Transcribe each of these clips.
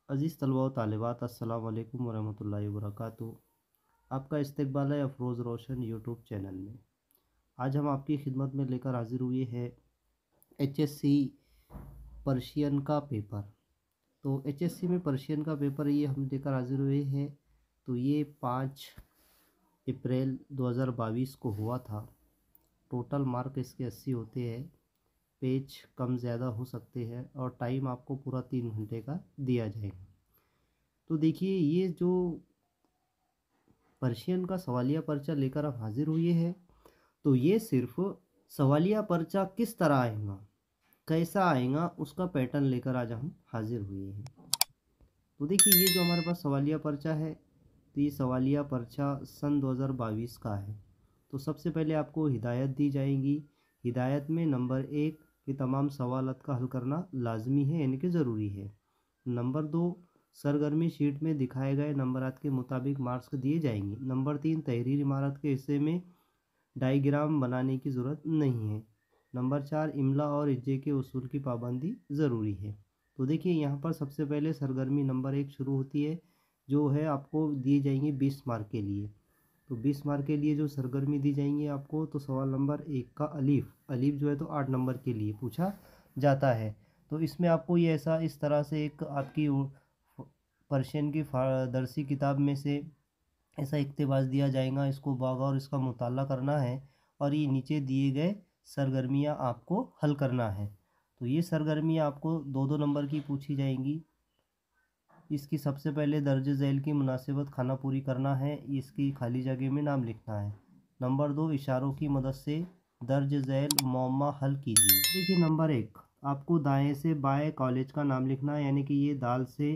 अज़ीज़ तलबा व तालिबात, अस्सलाम वालेकुम वरहमतुल्लाहि वबरकातुहू। आपका इस्तकबाल है अफरोज़ रोशन यूट्यूब चैनल में। आज हम आपकी खिदमत में लेकर हाजिर हुए हैं HSC पर्शियन का पेपर। तो HSC में पर्शियन का पेपर ये हम लेकर हाजिर हुए हैं। तो ये 5 अप्रैल 2022 को हुआ था। टोटल मार्क इसके 80 होते हैं। पेज कम ज़्यादा हो सकते हैं और टाइम आपको पूरा 3 घंटे का दिया जाएगा। तो देखिए, ये जो पर्शियन का सवालिया पर्चा लेकर आप हाजिर हुए हैं, तो ये सिर्फ सवालिया पर्चा किस तरह आएगा, कैसा आएगा, उसका पैटर्न लेकर आज हम हाजिर हुए हैं। तो देखिए, ये जो हमारे पास सवालिया पर्चा है, तो ये सवालिया पर्चा सन 2022 का है। तो सबसे पहले आपको हिदायत दी जाएगी। हिदायत में नंबर 1 कि तमाम सवालात का हल करना लाजमी है, यानी कि ज़रूरी है। नंबर 2, सरगर्मी शीट में दिखाए गए नंबरात के मुताबिक मार्क्स दिए जाएंगे। नंबर 3, तहरीर इमारत के हिस्से में डायग्राम बनाने की ज़रूरत नहीं है। नंबर 4, इमला और इज्जे के उसूल की पाबंदी ज़रूरी है। तो देखिए, यहाँ पर सबसे पहले सरगर्मी नंबर 1 शुरू होती है, जो है आपको दिए जाएंगे 20 मार्क के लिए। तो 20 मार्क के लिए जो सरगर्मी दी जाएंगी आपको, तो सवाल नंबर 1 का अलीफ अलीफ जो है तो 8 नंबर के लिए पूछा जाता है। तो इसमें आपको ये ऐसा इस तरह से एक आपकी पर्शियन की दरसी किताब में से ऐसा इक़्तिबास दिया जाएगा, इसको और इसका मुताला करना है और ये नीचे दिए गए सरगर्मियाँ आपको हल करना है। तो ये सरगर्मियाँ आपको 2-2 नंबर की पूछी जाएंगी। इसकी सबसे पहले दर्ज झैल की मुनासिबत खाना पूरी करना है, इसकी खाली जगह में नाम लिखना है। नंबर 2, इशारों की मदद से दर्ज झैल मुअम्मा हल कीजिए। देखिए, नंबर 1 आपको दाएं से बाएं कॉलेज का नाम लिखना है, यानी कि ये दाल से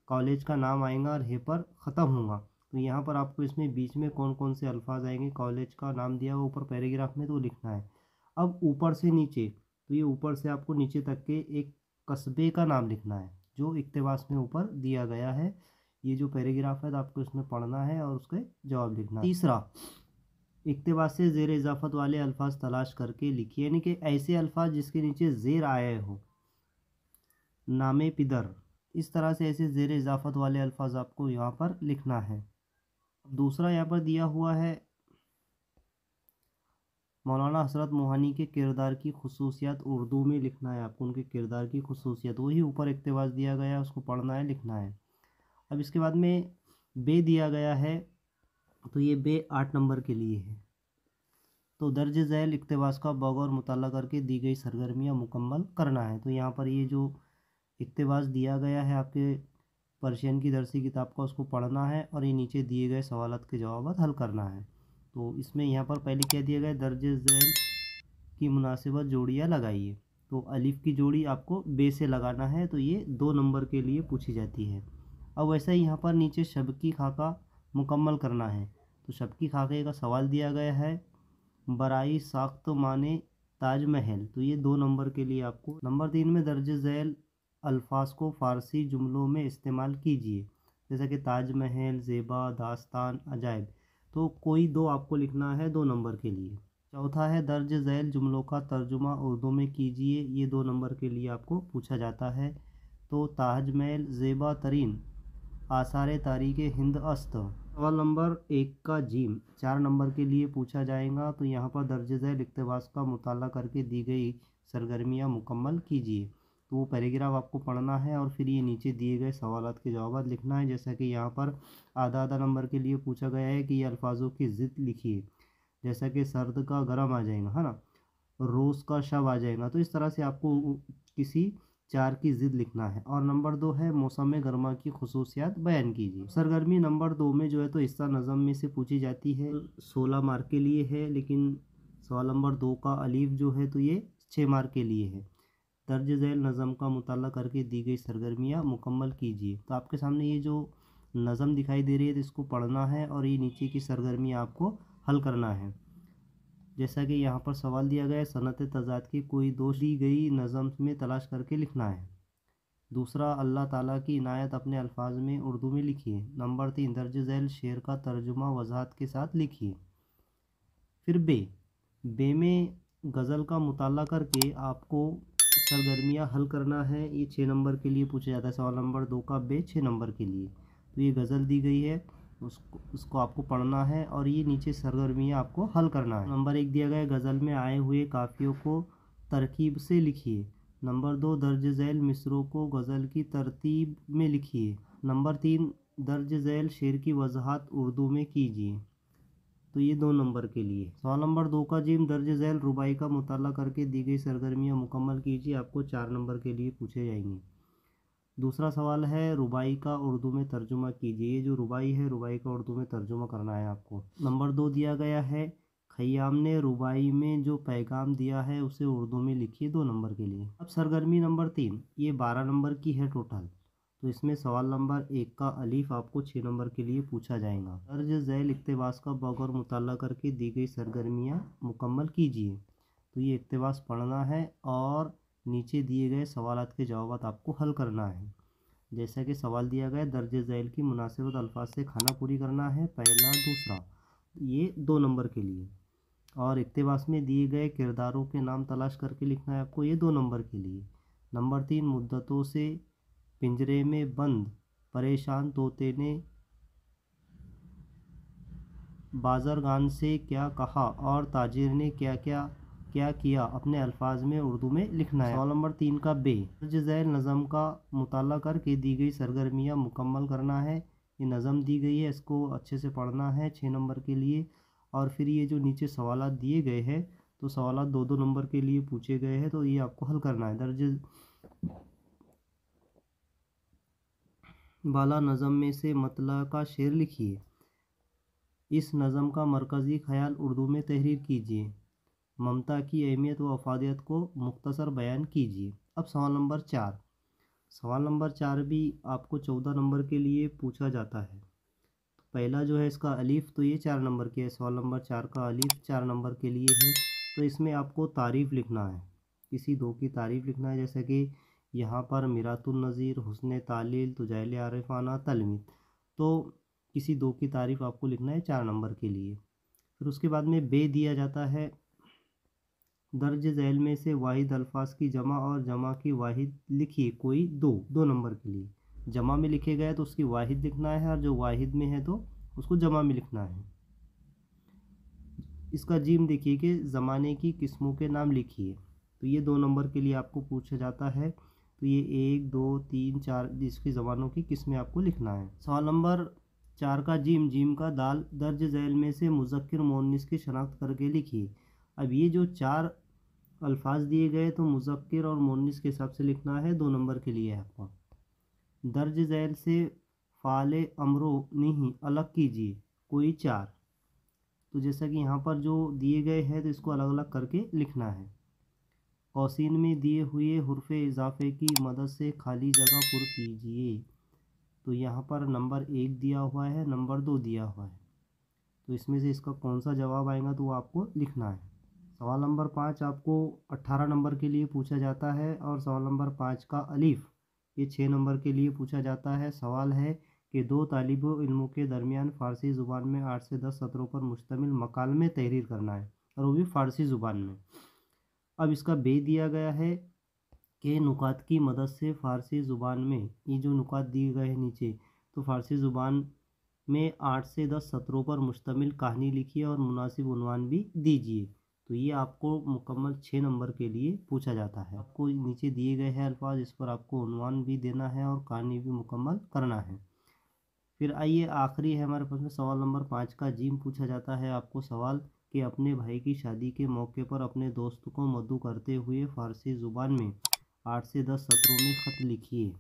कॉलेज का नाम आएगा और हे पर ख़त्म होगा। तो यहाँ पर आपको इसमें बीच में कौन कौन से अल्फाज आएंगे, कॉलेज का नाम दिया हुआ ऊपर पैराग्राफ में, तो लिखना है। अब ऊपर से नीचे, तो ये ऊपर से आपको नीचे तक के एक कस्बे का नाम लिखना है जो इक़्तिबास में ऊपर दिया गया है। ये जो पैराग्राफ है तो आपको इसमें पढ़ना है और उसके जवाब लिखना है। तीसरा, इक़्तिबास से ज़ेर इजाफ़त वाले अल्फाज तलाश करके लिखिए, यानी कि ऐसे अल्फाज जिसके नीचे ज़ेर आए हो, नामे पिदर, इस तरह से ऐसे ज़ेर इजाफ़त वाले अल्फाज आपको यहाँ पर लिखना है। दूसरा यहाँ पर दिया हुआ है मौलाना हज़रत मोहानी के किरदार की खुसूसियत उर्दू में लिखना है आपको, उनके किरदार की खुसूसियत, वही ऊपर इक़्तिबास दिया गया है, उसको पढ़ना है, लिखना है। अब इसके बाद में बे दिया गया है, तो ये बे 8 नंबर के लिए है। तो दर्ज झैल इक़्तिबास का बगौर मुताला करके दी गई सरगर्मियाँ मुकम्मल करना है। तो यहाँ पर ये जो इक़्तिबास दिया गया है आपके पर्शियन की दरसी किताब का, उसको पढ़ना है और ये नीचे दिए गए सवालात के जवाब हल करना है। तो इसमें यहाँ पर पहले क्या दिया गया, दर्ज झैल की मुनासिबत जोड़ियाँ लगाइए। तो अलिफ की जोड़ी आपको बे से लगाना है, तो ये 2 नंबर के लिए पूछी जाती है। अब वैसे ही यहाँ पर नीचे शब की खाका मुकम्मल करना है। तो शब की खाके का सवाल दिया गया है, बराई साख्त माने ताजमहल, तो ये 2 नंबर के लिए आपको। नंबर 3 में दर्ज झैल अल्फाज को फ़ारसी जुमलों में इस्तेमाल कीजिए, जैसा कि ताजमहल, ज़ेबा, दास्तान, अजायब, तो कोई 2 आपको लिखना है 2 नंबर के लिए। चौथा है दर्ज झैल जुमलों का तर्जुमा उर्दू में कीजिए, ये 2 नंबर के लिए आपको पूछा जाता है। तो ताजमहल ज़ेबा तरीन आसार तारीख़ हिंद अस्त। सवाल नंबर 1 का जीम 4 नंबर के लिए पूछा जाएगा। तो यहाँ पर दर्ज झैल इक़्तिबास का मुताला करके दी गई सरगर्मियाँ मुकम्मल कीजिए। तो वो पैराग्राफ आपको पढ़ना है और फिर ये नीचे दिए गए सवालात के जवाब लिखना है। जैसा कि यहाँ पर आधा आधा नंबर के लिए पूछा गया है कि ये अल्फाजों की ज़िद लिखिए, जैसा कि सर्द का गरम आ जाएगा, है ना, रोज़ का शब आ जाएगा। तो इस तरह से आपको किसी 4 की ज़िद लिखना है। और नंबर 2 है मौसम गर्मा की खुसूसियात बयान कीजिए। सरगर्मी नंबर 2 में जो है तो हिस्सा नज़म में से पूछी जाती है, 16 मार्क के लिए है, लेकिन सवाल नंबर 2 का अलीफ जो है तो ये 6 मार्क के लिए है। दर्ज झैल नज़म का मुताला करके दी गई सरगर्मियाँ मुकम्मल कीजिए। तो आपके सामने ये जो नज़म दिखाई दे रही है, तो इसको पढ़ना है और ये नीचे की सरगर्मियाँ आपको हल करना है। जैसा कि यहाँ पर सवाल दिया गया है, सनत तज़ाद की कोई दोष दी गई नज़म में तलाश करके लिखना है। दूसरा, अल्लाह ताला की इनायत अपने अल्फाज में उर्दू में लिखिए। नंबर 3, दर्ज झैल शेर का तर्जुमा वज़ाहत के साथ लिखिए। फिर बे में गज़ल का मुताला करके आपको सरगर्मियाँ हल करना है, ये 6 नंबर के लिए पूछा जाता है। सवाल नंबर 2 का बे 6 नंबर के लिए। तो ये गज़ल दी गई है, उसको आपको पढ़ना है और ये नीचे सरगर्मियाँ आपको हल करना है। नंबर 1 दिया गया है, गज़ल में आए हुए काफ़ियों को तरकीब से लिखिए। नंबर 2, दर्ज झैल मिसरों को गज़ल की तरतीब में लिखिए। नंबर 3, दर्ज झैल शेर की वज़ाहत उर्दू में कीजिए। तो ये 2 नंबर के लिए। सवाल नंबर 2 का जिम, दर्ज झैल रुबाई का मुताला करके दी गई सरगर्मियाँ मुकम्मल कीजिए, आपको 4 नंबर के लिए पूछे जाएंगे। दूसरा सवाल है, रुबाई का उर्दू में तर्जुमा कीजिए। ये जो रुबाई है, रुबाई का उर्दू में तर्जुमा करना है आपको। नंबर 2 दिया गया है, खय्याम ने रुबाई में जो पैगाम दिया है उसे उर्दू में लिखिए, 2 नंबर के लिए। अब सरगर्मी नंबर 3, ये 12 नंबर की है टोटल। तो इसमें सवाल नंबर 1 का अलीफ आपको 6 नंबर के लिए पूछा जाएगा। दर्ज झैल इक़्तिबास का बगौर मुताला करके दी गई सरगर्मियाँ मुकम्मल कीजिए। तो ये इक़्तिबास पढ़ना है और नीचे दिए गए सवालात के जवाब आपको हल करना है। जैसा कि सवाल दिया गया, दर्ज झैल की मुनासिबत अल्फाज से खाना पूरी करना है, पहला दूसरा, ये 2 नंबर के लिए। और इक़्तिबास में दिए गए किरदारों के नाम तलाश करके लिखना है आपको, ये 2 नंबर के लिए। नंबर 3, मुद्दतों से पिंजरे में बंद परेशान तोते ने बाज़रगान से क्या कहा और ताजिर ने क्या किया, अपने अल्फाज में उर्दू में लिखना है। सवाल नंबर 3 का बे, दर्ज झैल नज़म का मुताला करके दी गई सरगर्मियाँ मुकम्मल करना है। ये नज़म दी गई है, इसको अच्छे से पढ़ना है, 6 नंबर के लिए। और फिर ये जो नीचे सवालात दिए गए हैं, तो सवालात 2-2 नंबर के लिए पूछे गए हैं, तो ये आपको हल करना है। दर्ज बाला नज़म में से मतला का शेर लिखिए। इस नज़म का मरकज़ी ख़याल उर्दू में तहरीर कीजिए। ममता की अहमियत व अफादियत को मुख्तसर बयान कीजिए। अब सवाल नंबर 4, सवाल नंबर 4 भी आपको 14 नंबर के लिए पूछा जाता है। तो पहला जो है इसका अलीफ, तो ये 4 नंबर के है। सवाल नंबर 4 का अलीफ 4 नंबर के लिए है। तो इसमें आपको तारीफ़ लिखना है, किसी 2 की तारीफ़ लिखना है, जैसे कि यहाँ पर मिरातुन नज़ीर, हुस्न तालील, तुजैल आरिफाना, तलमीद। तो किसी 2 की तारीफ़ आपको लिखना है 4 नंबर के लिए। फिर उसके बाद में बे दिया जाता है, दर्ज झैल में से वाहिद अल्फाज की जमा और जमा की वाहिद लिखिए, कोई 2 नंबर के लिए। जमा में लिखे गए तो उसकी वाहिद लिखना है, और जो वाहिद में है तो उसको जमा में लिखना है। इसका जीम देखिए कि ज़माने की किस्मों के नाम लिखिए। तो ये 2 नंबर के लिए आपको पूछा जाता है। तो ये 1, 2, 3, 4 इसकी ज़बानों की किस्में आपको लिखना है। सवाल नंबर 4 का जीम का दाल, दर्ज झैल में से मुज़क्किर मुअन्निस की शनाख्त करके लिखिए। अब ये जो 4 अल्फाज दिए गए, तो मुज़क्किर और मुअन्निस के हिसाब से लिखना है, 2 नंबर के लिए है आपको। दर्ज झैल से फ़ाले अमरो नहीं अलग कीजिए, कोई 4। तो जैसा कि यहाँ पर जो दिए गए हैं, तो इसको अलग अलग करके लिखना है। कौसीन में दिए हुए हुर्फ़ इज़ाफ़े की मदद से खाली जगह पुर कीजिए। तो यहाँ पर नंबर 1 दिया हुआ है, नंबर 2 दिया हुआ है। तो इसमें से इसका कौन सा जवाब आएगा तो वो आपको लिखना है। सवाल नंबर 5 आपको 18 नंबर के लिए पूछा जाता है, और सवाल नंबर 5 का अलीफ ये 6 नंबर के लिए पूछा जाता है। सवाल है कि 2 तालिबो इल्मों के दरमियान फ़ारसी ज़ुबान में 8 से 10 सत्रों पर मुश्तमिल मकालमे तहरीर करना है, और वो भी फ़ारसी ज़ुबान में। अब इसका बे दिया गया है कि नुकात की मदद से फ़ारसी ज़ुबान में, ये जो नुकात दिए गए हैं नीचे, तो फ़ारसी ज़ुबान में 8 से 10 सत्रों पर मुश्तमिल कहानी लिखिए और मुनासिब उन्वान भी दीजिए। तो ये आपको मुकम्मल 6 नंबर के लिए पूछा जाता है। आपको नीचे दिए गए हैं अल्फाज, इस पर आपको उन्वान भी देना है और कहानी भी मुकम्मल करना है। फिर आइए आखिरी है हमारे पास में, सवाल नंबर 5 का जीम पूछा जाता है आपको सवाल कि अपने भाई की शादी के मौके पर अपने दोस्त को मद्दू करते हुए फ़ारसी ज़ुबान में 8 से 10 सत्रों में ख़त लिखिए।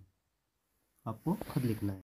आपको ख़त लिखना है।